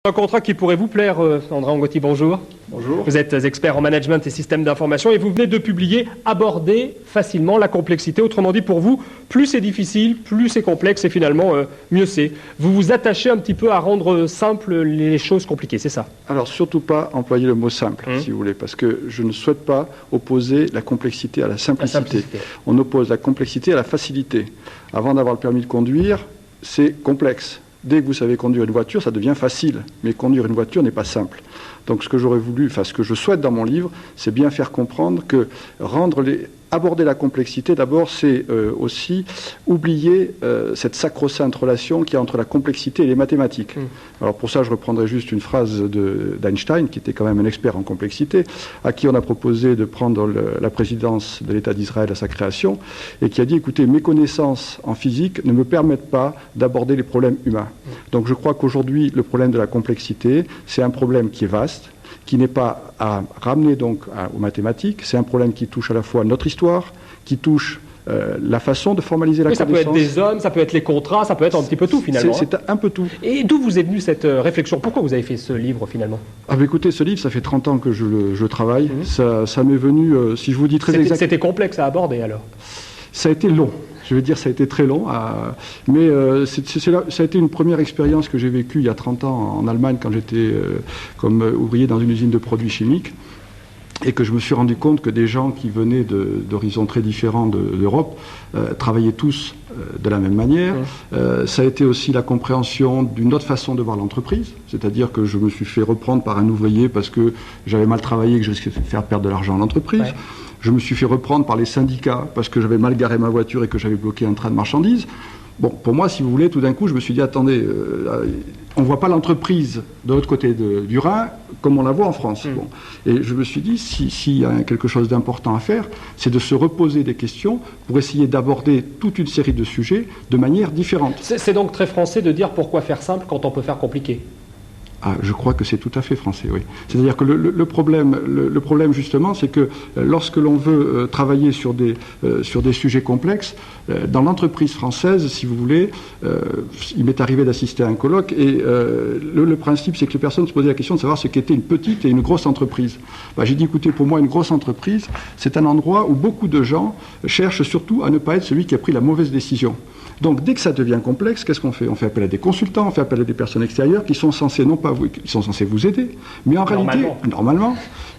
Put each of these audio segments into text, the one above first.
Un contrat qui pourrait vous plaire, André Angotti, bonjour. Bonjour. Vous êtes expert en management et système d'information et vous venez de publier « Aborder facilement la complexité ». Autrement dit, pour vous, plus c'est difficile, plus c'est complexe et finalement, mieux c'est. Vous vous attachez un petit peu à rendre simples les choses compliquées, c'est ça? Alors, surtout pas employer le mot simple, si vous voulez, parce que je ne souhaite pas opposer la complexité à la simplicité. On oppose la complexité à la facilité. Avant d'avoir le permis de conduire, c'est complexe. Dès que vous savez conduire une voiture, ça devient facile. Mais conduire une voiture n'est pas simple. Donc ce que j'aurais voulu, ce que je souhaite dans mon livre, c'est bien faire comprendre que aborder la complexité, d'abord, c'est aussi oublier cette sacro-sainte relation qu'il y a entre la complexité et les mathématiques. Alors pour ça, je reprendrai juste une phrase d'Einstein, qui était quand même un expert en complexité, à qui on a proposé de prendre la présidence de l'État d'Israël à sa création, et qui a dit, écoutez, mes connaissances en physique ne me permettent pas d'aborder les problèmes humains. Donc je crois qu'aujourd'hui, le problème de la complexité, c'est un problème qui est vaste, qui n'est pas à ramener donc aux mathématiques. C'est un problème qui touche à la fois notre histoire, qui touche la façon de formaliser la connaissance. Ça peut être des hommes, ça peut être les contrats, ça peut être un petit peu tout finalement. C'est un peu tout. Et d'où vous est venue cette réflexion? Pourquoi vous avez fait ce livre finalement? Écoutez, ce livre, ça fait 30 ans que je travaille. Ça m'est venu, si je vous dis très exactement... C'était complexe à aborder alors? Ça a été long. Je veux dire, ça a été très long, mais ça a été une première expérience que j'ai vécue il y a 30 ans en Allemagne quand j'étais comme ouvrier dans une usine de produits chimiques et que je me suis rendu compte que des gens qui venaient d'horizons très différents d'Europe travaillaient tous de la même manière. Ça a été aussi la compréhension d'une autre façon de voir l'entreprise, c'est-à-dire que je me suis fait reprendre par un ouvrier parce que j'avais mal travaillé et que je risquais de faire perdre de l'argent à l'entreprise. Ouais. Je me suis fait reprendre par les syndicats parce que j'avais mal garé ma voiture et que j'avais bloqué un train de marchandises. Bon, pour moi, si vous voulez, tout d'un coup, je me suis dit, attendez, on ne voit pas l'entreprise de l'autre côté du Rhin comme on la voit en France. Bon. Et je me suis dit, s'il y a quelque chose d'important à faire, c'est de se reposer des questions pour essayer d'aborder toute une série de sujets de manière différente. C'est donc très français de dire pourquoi faire simple quand on peut faire compliqué. Je crois que c'est tout à fait français, oui. C'est-à-dire que le problème justement, c'est que lorsque l'on veut travailler sur des sujets complexes, dans l'entreprise française, si vous voulez, il m'est arrivé d'assister à un colloque et le principe, c'est que les personnes se posaient la question de savoir ce qu'était une petite et une grosse entreprise. J'ai dit, écoutez, pour moi, une grosse entreprise, c'est un endroit où beaucoup de gens cherchent surtout à ne pas être celui qui a pris la mauvaise décision. Donc, dès que ça devient complexe, qu'est-ce qu'on fait? On fait appel à des consultants, on fait appel à des personnes extérieures qui sont censées, non pas vous, qui sont censés vous aider, mais en réalité,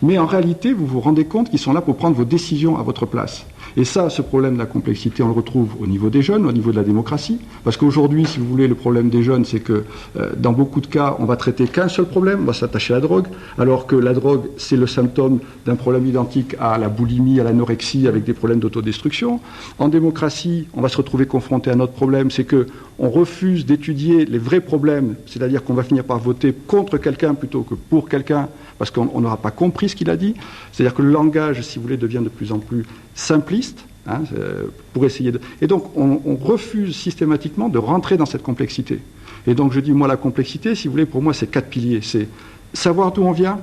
mais en réalité, vous vous rendez compte qu'ils sont là pour prendre vos décisions à votre place. Et ça, ce problème de la complexité, on le retrouve au niveau des jeunes, au niveau de la démocratie, parce qu'aujourd'hui, si vous voulez, le problème des jeunes, c'est que dans beaucoup de cas, on va traiter qu'un seul problème, on va s'attacher à la drogue, alors que la drogue, c'est le symptôme d'un problème identique à la boulimie, à l'anorexie, avec des problèmes d'autodestruction. En démocratie, on va se retrouver confronté à un autre problème, c'est que on refuse d'étudier les vrais problèmes, c'est-à-dire qu'on va finir par voter contre quelqu'un plutôt que pour quelqu'un, parce qu'on n'aura pas compris ce qu'il a dit. C'est-à-dire que le langage, si vous voulez, devient de plus en plus simpliste, pour essayer de... Et donc, on refuse systématiquement de rentrer dans cette complexité. Et donc, je dis, moi, la complexité, si vous voulez, pour moi, c'est 4 piliers. C'est savoir d'où on vient,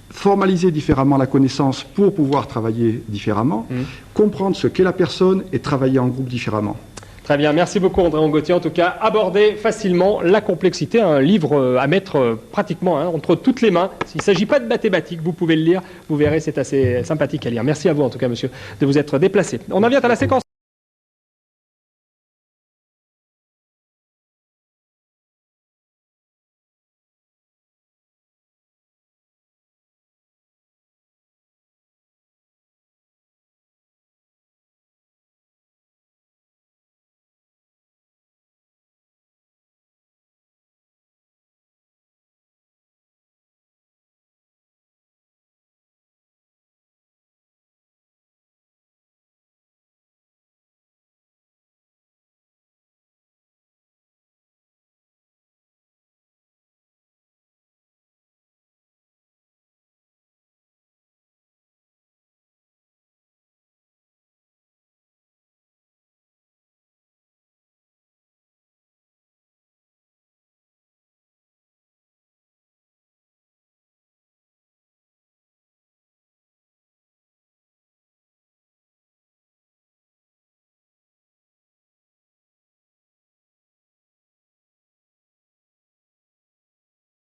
formaliser différemment la connaissance pour pouvoir travailler différemment, comprendre ce qu'est la personne et travailler en groupe différemment. Très bien, merci beaucoup André Angotti. En tout cas, aborder facilement la complexité, un livre à mettre pratiquement entre toutes les mains. S'il ne s'agit pas de mathématiques, vous pouvez le lire, vous verrez, c'est assez sympathique à lire. Merci à vous en tout cas, monsieur, de vous être déplacé. On en vient à la séquence.